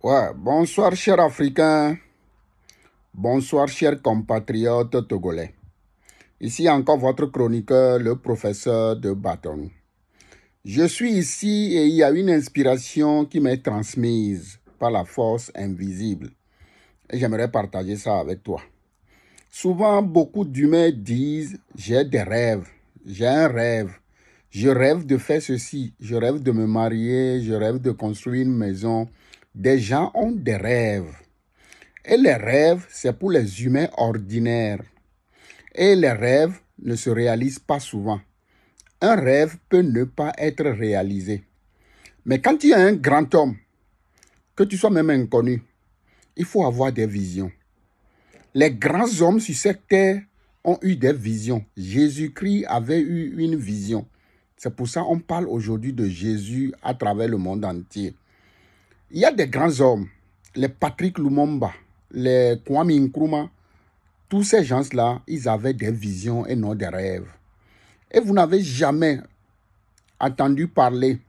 Ouais, bonsoir chers Africains, bonsoir chers compatriotes togolais. Ici encore votre chroniqueur, le professeur de Bâton. Je suis ici et il y a une inspiration qui m'est transmise par la force invisible. Et j'aimerais partager ça avec toi. Souvent, beaucoup d'humains disent « j'ai des rêves, j'ai un rêve, je rêve de faire ceci, je rêve de me marier, je rêve de construire une maison ». Des gens ont des rêves. Et les rêves, c'est pour les humains ordinaires. Et les rêves ne se réalisent pas souvent. Un rêve peut ne pas être réalisé. Mais quand tu es un grand homme, que tu sois même inconnu, il faut avoir des visions. Les grands hommes sur cette terre ont eu des visions. Jésus-Christ avait eu une vision. C'est pour ça qu'on parle aujourd'hui de Jésus à travers le monde entier. Il y a des grands hommes, les Patrick Lumumba, les Kwame Nkrumah, tous ces gens-là, ils avaient des visions et non des rêves. Et vous n'avez jamais entendu parler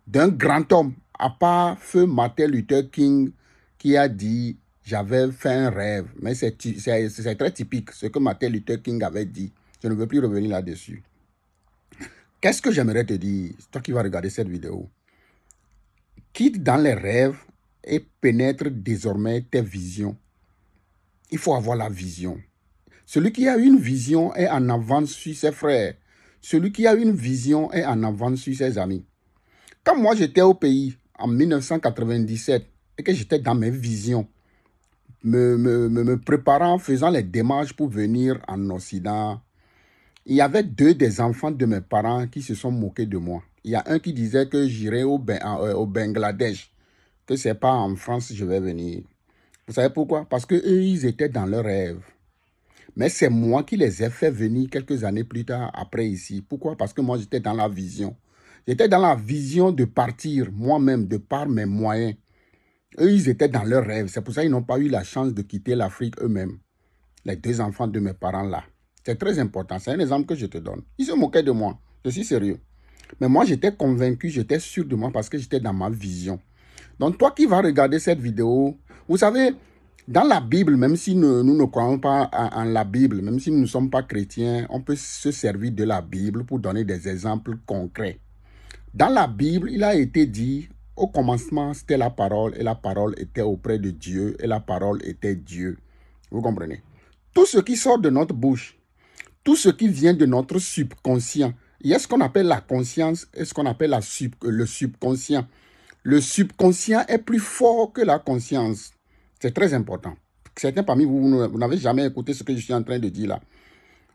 d'un grand homme, à part feu Martin Luther King, qui a dit « j'avais fait un rêve ». Mais c'est très typique, ce que Martin Luther King avait dit. Je ne veux plus revenir là-dessus. Qu'est-ce que j'aimerais te dire, toi qui vas regarder cette vidéo? Quitte dans les rêves et pénètre désormais tes visions. Il faut avoir la vision. Celui qui a une vision est en avance sur ses frères. Celui qui a une vision est en avance sur ses amis. Quand moi j'étais au pays en 1997 et que j'étais dans mes visions, me préparant, faisant les démarches pour venir en Occident, il y avait deux des enfants de mes parents qui se sont moqués de moi. Il y a un qui disait que j'irai au Bangladesh, que c'est pas en France que je vais venir. Vous savez pourquoi? Parce que eux, ils étaient dans leur rêve. Mais c'est moi qui les ai fait venir quelques années plus tard après ici. Pourquoi? Parce que moi, j'étais dans la vision. J'étais dans la vision de partir moi-même, de par mes moyens. Eux, ils étaient dans leur rêve. C'est pour ça qu'ils n'ont pas eu la chance de quitter l'Afrique eux-mêmes. Les deux enfants de mes parents là. C'est très important. C'est un exemple que je te donne. Ils se moquaient de moi. Je suis sérieux. Mais moi, j'étais convaincu, j'étais sûr de moi parce que j'étais dans ma vision. Donc, toi qui vas regarder cette vidéo, vous savez, dans la Bible, même si nous ne croyons pas en la Bible, même si nous ne sommes pas chrétiens, on peut se servir de la Bible pour donner des exemples concrets. Dans la Bible, il a été dit, au commencement, c'était la parole, et la parole était auprès de Dieu, et la parole était Dieu. Vous comprenez? Tout ce qui sort de notre bouche, tout ce qui vient de notre subconscient, il y a ce qu'on appelle la conscience et ce qu'on appelle le subconscient. Le subconscient est plus fort que la conscience. C'est très important. Certains parmi vous, vous n'avez jamais écouté ce que je suis en train de dire là.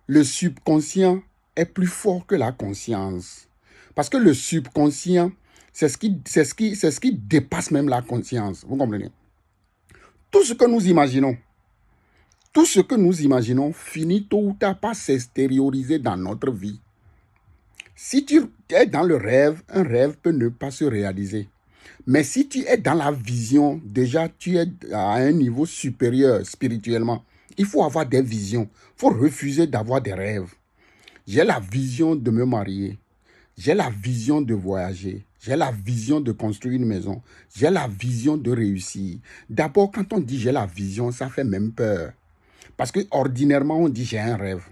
Le subconscient est plus fort que la conscience. Parce que le subconscient, c'est ce qui dépasse même la conscience. Vous comprenez? Tout ce que nous imaginons finit tôt ou tard par s'extérioriser dans notre vie. Si tu es dans le rêve, un rêve peut ne pas se réaliser. Mais si tu es dans la vision, déjà tu es à un niveau supérieur spirituellement. Il faut avoir des visions. Il faut refuser d'avoir des rêves. J'ai la vision de me marier. J'ai la vision de voyager. J'ai la vision de construire une maison. J'ai la vision de réussir. D'abord, quand on dit j'ai la vision, ça fait même peur. Parce que ordinairement, on dit j'ai un rêve.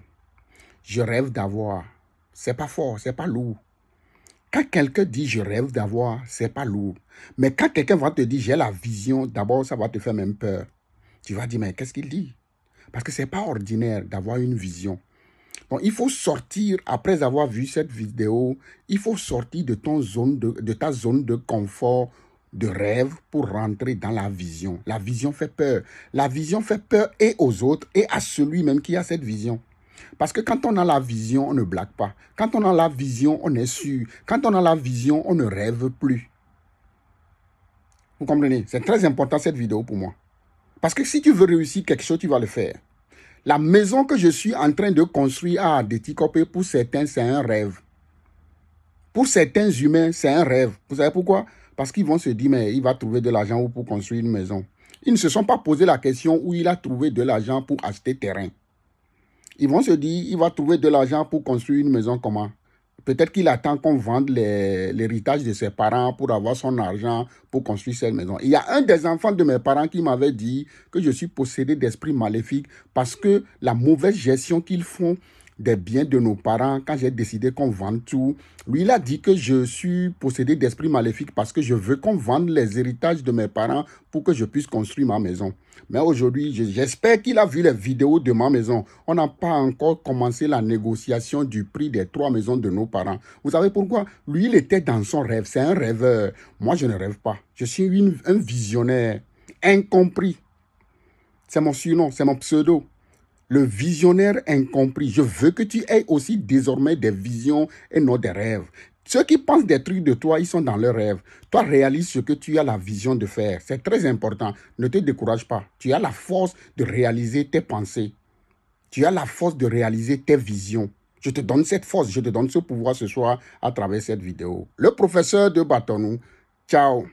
Je rêve d'avoir. C'est pas fort, c'est pas lourd. Quand quelqu'un dit je rêve d'avoir, c'est pas lourd. Mais quand quelqu'un va te dire j'ai la vision, d'abord ça va te faire même peur. Tu vas dire mais qu'est-ce qu'il dit? Parce que c'est pas ordinaire d'avoir une vision. Donc il faut sortir, après avoir vu cette vidéo, il faut sortir de ta zone de confort, de rêve pour rentrer dans la vision. La vision fait peur. La vision fait peur et aux autres et à celui même qui a cette vision. Parce que quand on a la vision, on ne blague pas. Quand on a la vision, on est sûr. Quand on a la vision, on ne rêve plus. Vous comprenez? C'est très important cette vidéo pour moi. Parce que si tu veux réussir quelque chose, tu vas le faire. La maison que je suis en train de construire à Adétikopé, pour certains, c'est un rêve. Pour certains humains, c'est un rêve. Vous savez pourquoi? Parce qu'ils vont se dire, mais il va trouver de l'argent pour construire une maison. Ils ne se sont pas posé la question où il a trouvé de l'argent pour acheter terrain. Ils vont se dire, il va trouver de l'argent pour construire une maison comment? Peut-être qu'il attend qu'on vende l'héritage de ses parents pour avoir son argent pour construire cette maison. Il y a un des enfants de mes parents qui m'avait dit que je suis possédé d'esprits maléfiques parce que la mauvaise gestion qu'ils font des biens de nos parents, quand j'ai décidé qu'on vende tout, lui, il a dit que je suis possédé d'esprits maléfiques parce que je veux qu'on vende les héritages de mes parents pour que je puisse construire ma maison. Mais aujourd'hui, j'espère qu'il a vu les vidéos de ma maison. On n'a pas encore commencé la négociation du prix des 3 maisons de nos parents. Vous savez pourquoi? Lui, il était dans son rêve. C'est un rêveur. Moi, je ne rêve pas. Je suis un visionnaire incompris. C'est mon surnom, c'est mon pseudo. Le visionnaire incompris. Je veux que tu aies aussi désormais des visions et non des rêves. Ceux qui pensent des trucs de toi, ils sont dans leurs rêves. Toi, réalise ce que tu as la vision de faire. C'est très important. Ne te décourage pas. Tu as la force de réaliser tes pensées. Tu as la force de réaliser tes visions. Je te donne cette force, je te donne ce pouvoir ce soir à travers cette vidéo. Le professeur de Batonou. Ciao.